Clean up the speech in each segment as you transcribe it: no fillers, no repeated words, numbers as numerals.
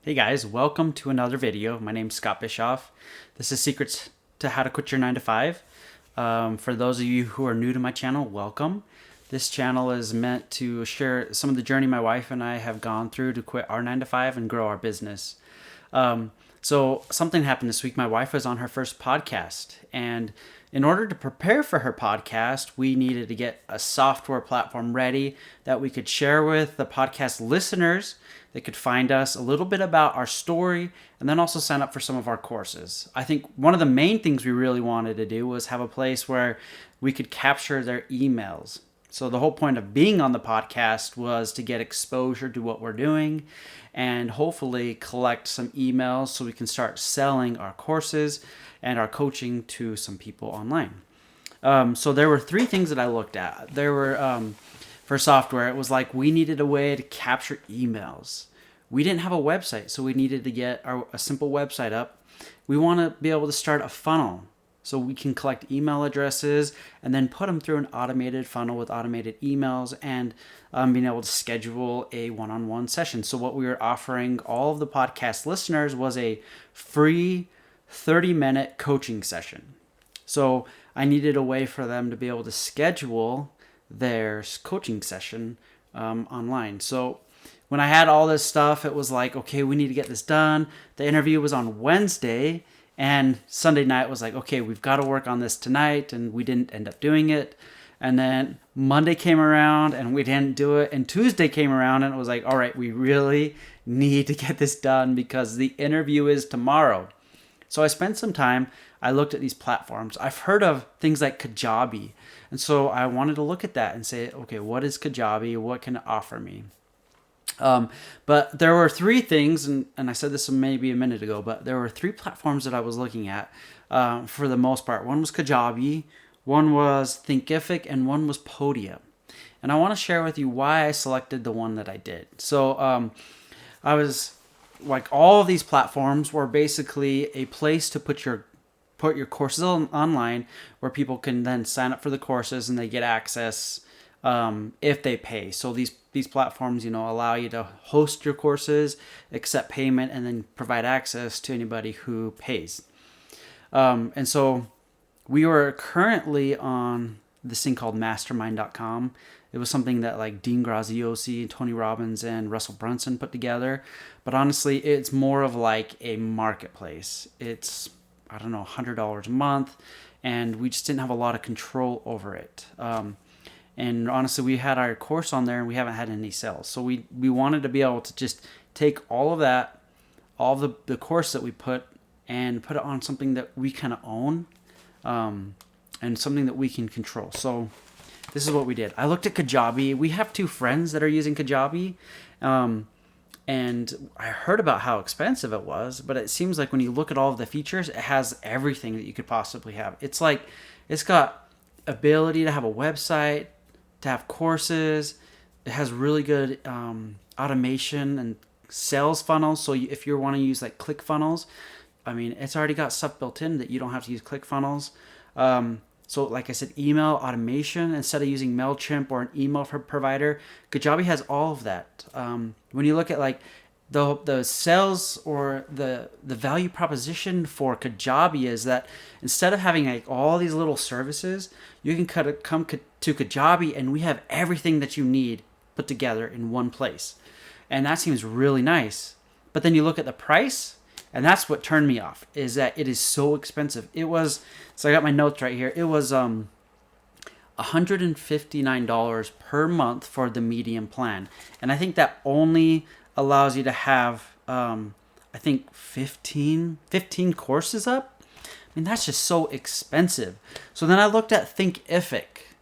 Hey guys, welcome to another video. My name's Scott Bischoff. This is Secrets to How to Quit Your 9 to 5. For those of you who are new to my channel, welcome. This channel is meant to share some of the journey my wife and I have gone through to quit our 9 to 5 and grow our business. So something happened this week. My wife was on her first podcast, and in order to prepare for her podcast, we needed to get a software platform ready that we could share with the podcast listeners. They could find us a little bit about our story and then also sign up for some of our courses. I think one of the main things we really wanted to do was have a place where we could capture their emails. So the whole point of being on the podcast was to get exposure to what we're doing and hopefully collect some emails so we can start selling our courses and our coaching to some people online. So there were three things that I looked at. There were for software, it was like we needed a way to capture emails. We didn't have a website, so we needed to get a simple website up. We want to be able to start a funnel so we can collect email addresses and then put them through an automated funnel with automated emails and being able to schedule a one-on-one session. So what we were offering all of the podcast listeners was a free 30-minute coaching session. So I needed a way for them to be able to schedule their coaching session online. So when I had all this stuff, it was like, okay, we need to get this done. The interview was on Wednesday, and Sunday night was like, okay, we've got to work on this tonight, and we didn't end up doing it. And then Monday came around, and we didn't do it. And Tuesday came around, and it was like, all right, we really need to get this done because the interview is tomorrow. So I spent some time. I looked at these platforms. I've heard of things like Kajabi. And so I wanted to look at that and say, okay, what is Kajabi? What can it offer me? But there were three things, and I said this maybe a minute ago, but there were three platforms that I was looking at for the most part. One was Kajabi, one was Thinkific, and one was Podia. And I want to share with you why I selected the one that I did. So I was like, all of these platforms were basically a place to put your courses online where people can then sign up for the courses and they get access if they pay. So these platforms, allow you to host your courses, accept payment, and then provide access to anybody who pays. And so we were currently on this thing called mastermind.com. It was something that like Dean Graziosi, Tony Robbins, and Russell Brunson put together. But honestly, it's more of like a marketplace. It's, I don't know, $100 a month, and we just didn't have a lot of control over it. And honestly, we had our course on there, and we haven't had any sales. So we wanted to be able to just take all of that, all of the course that we put, and put it on something that we kind of own, and something that we can control. So this is what we did. I looked at Kajabi. We have two friends that are using Kajabi. And I heard about how expensive it was, but it seems like when you look at all of the features, it has everything that you could possibly have. It's like, it's got ability to have a website, to have courses. It has really good automation and sales funnels. So if you want to use like ClickFunnels, I mean, it's already got stuff built in that you don't have to use ClickFunnels. So like I said, email automation, instead of using MailChimp or an email provider, Kajabi has all of that. When you look at like the sales or the value proposition for Kajabi is that instead of having like all these little services, you can come to Kajabi and we have everything that you need put together in one place. And that seems really nice. But then you look at the price, and that's what turned me off, is that it is so expensive. It was, so I got my notes right here. It was $159 per month for the medium plan. And I think that only allows you to have, I think 15 courses up. I mean, that's just so expensive. So then I looked at Thinkific.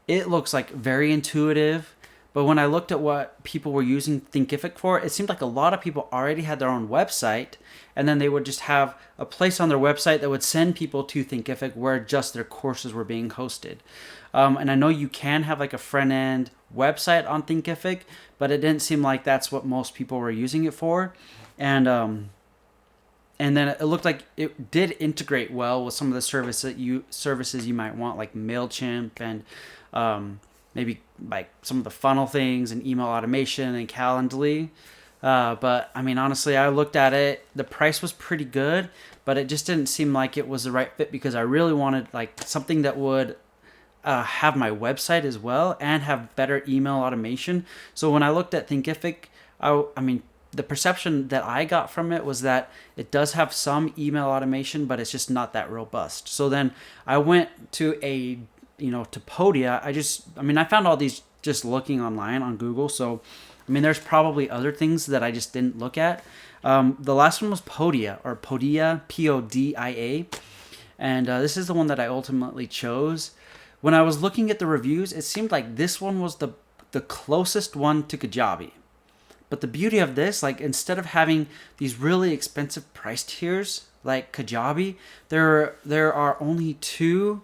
It looks like very intuitive. But when I looked at what people were using Thinkific for, it seemed like a lot of people already had their own website, and then they would just have a place on their website that would send people to Thinkific where just their courses were being hosted. And I know you can have like a front-end website on Thinkific, but it didn't seem like that's what most people were using it for. And then it looked like it did integrate well with some of the services you might want, like MailChimp and maybe like some of the funnel things and email automation and Calendly. But I mean, honestly, I looked at it. The price was pretty good, but it just didn't seem like it was the right fit because I really wanted like something that would have my website as well and have better email automation. So when I looked at Thinkific, I mean, the perception that I got from it was that it does have some email automation, but it's just not that robust. So then I went to to Podia. I found all these just looking online on Google. So, I mean, there's probably other things that I just didn't look at. The last one was Podia, or Podia, Podia. And this is the one that I ultimately chose. When I was looking at the reviews, it seemed like this one was the closest one to Kajabi. But the beauty of this, like instead of having these really expensive price tiers like Kajabi, there are only two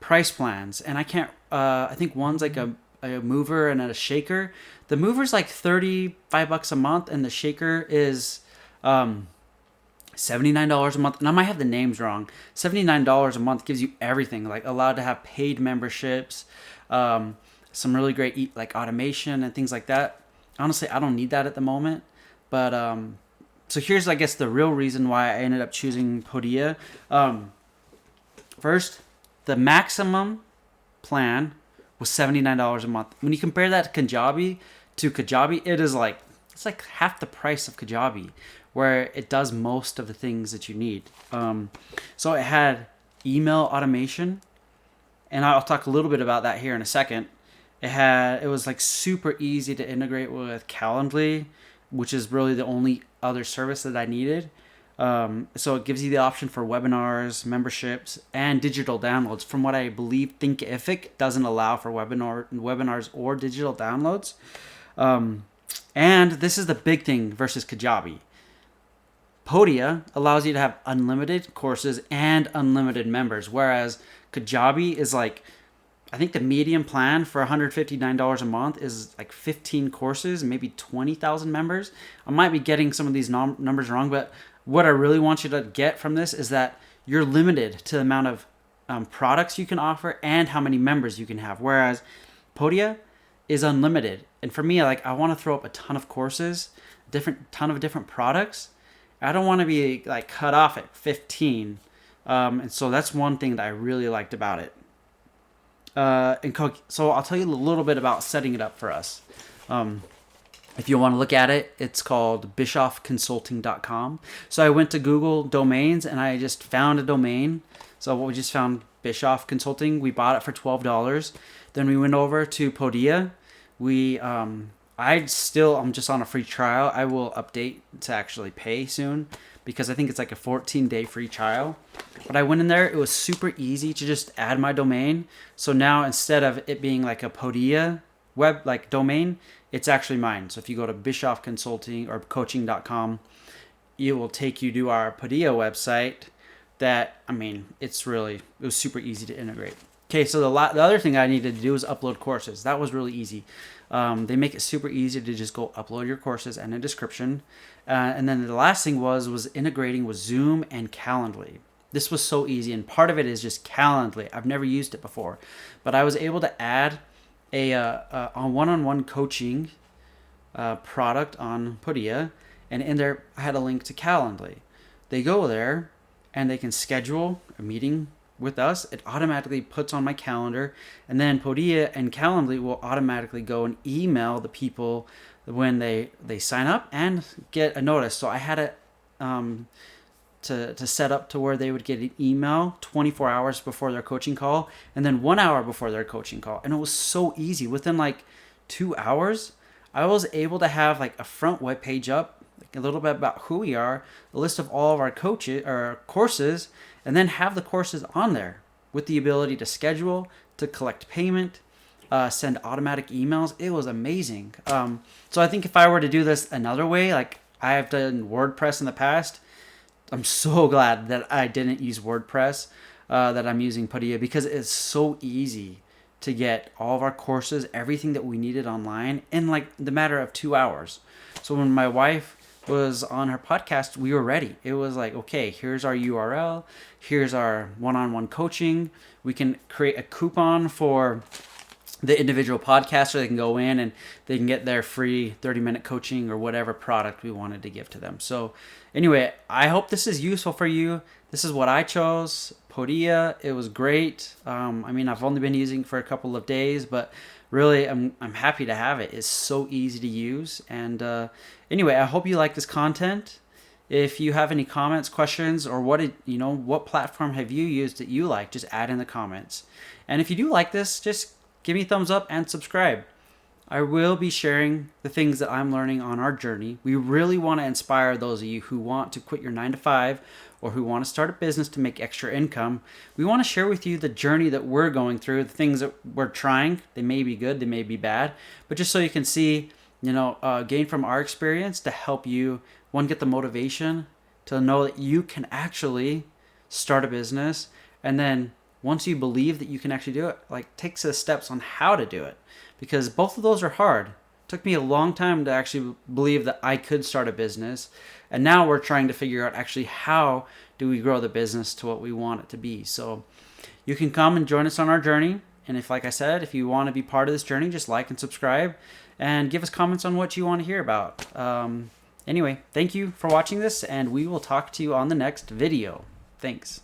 price plans, and I can't. I think one's like a mover and a shaker. The mover's like $35 a month, and the shaker is $79 a month. And I might have the names wrong. $79 a month gives you everything, like allowed to have paid memberships, some really great like automation and things like that. Honestly, I don't need that at the moment. But so here's, I guess, the real reason why I ended up choosing Podia. First, the maximum plan was $79 a month. When you compare that to Kajabi, it's like half the price of Kajabi, where it does most of the things that you need. So it had email automation, and I'll talk a little bit about that here in a second. It was like super easy to integrate with Calendly, which is really the only other service that I needed. So it gives you the option for webinars, memberships, and digital downloads. From what I believe, Thinkific doesn't allow for webinars or digital downloads. And this is the big thing versus Kajabi. Podia allows you to have unlimited courses and unlimited members, whereas Kajabi is like, I think the median plan for $159 a month is like 15 courses, maybe 20,000 members. I might be getting some of these numbers wrong, but what I really want you to get from this is that you're limited to the amount of products you can offer and how many members you can have, whereas Podia is unlimited. And for me, like, I want to throw up a ton of courses, ton of different products. I don't want to be like cut off at 15. And so that's one thing that I really liked about it. So I'll tell you a little bit about setting it up for us. If you want to look at it, it's called bischoffconsulting.com. So I went to Google Domains and I just found a domain. So we just found Bischoff Consulting. We bought it for $12. Then we went over to Podia. I'm just on a free trial. I will update to actually pay soon because I think it's like a 14-day free trial. But I went in there. It was super easy to just add my domain. So now instead of it being like a Podia web like domain, it's actually mine. So if you go to Bischoff Consulting or coaching.com, it will take you to our Podia website. It was super easy to integrate. Okay, so the other thing I needed to do was upload courses. That was really easy. They make it super easy to just go upload your courses and a description. And then the last thing was integrating with Zoom and Calendly. This was so easy, and part of it is just Calendly. I've never used it before, but I was able to add a one-on-one coaching product on Podia, and in there I had a link to Calendly. They go there and they can schedule a meeting with us. It automatically puts on my calendar, and then Podia and Calendly will automatically go and email the people when they sign up and get a notice. So I had it to set up to where they would get an email 24 hours before their coaching call and then 1 hour before their coaching call. And it was so easy. Within like 2 hours, I was able to have like a front web page up, like a little bit about who we are, a list of all of our courses, and then have the courses on there with the ability to schedule, to collect payment, send automatic emails. It was amazing. So I think if I were to do this another way, like I have done WordPress in the past, I'm so glad that I didn't use WordPress, that I'm using Podia, because it's so easy to get all of our courses, everything that we needed online in like the matter of 2 hours. So when my wife was on her podcast, we were ready. It was like, okay, here's our URL, here's our one-on-one coaching. We can create a coupon for the individual podcaster. They can go in and they can get their free 30-minute coaching or whatever product we wanted to give to them. So anyway, I hope this is useful for you. This is what I chose, Podia. It was great. I mean, I've only been using it for a couple of days, but really I'm happy to have it. It's so easy to use. And anyway, I hope you like this content. If you have any comments, questions, or what platform have you used that you like, just add in the comments. And if you do like this, just give me a thumbs up and subscribe. I will be sharing the things that I'm learning on our journey. We really want to inspire those of you who want to quit your 9-to-5 or who want to start a business to make extra income. We want to share with you the journey that we're going through, the things that we're trying. They may be good, they may be bad, but just so you can see, gain from our experience to help you, one, get the motivation to know that you can actually start a business, and then once you believe that you can actually do it, take the steps on how to do it, because both of those are hard. It took me a long time to actually believe that I could start a business, and now we're trying to figure out actually how do we grow the business to what we want it to be. So you can come and join us on our journey, and if, like I said, if you want to be part of this journey, just like and subscribe and give us comments on what you want to hear about. Anyway, thank you for watching this, and we will talk to you on the next video. Thanks.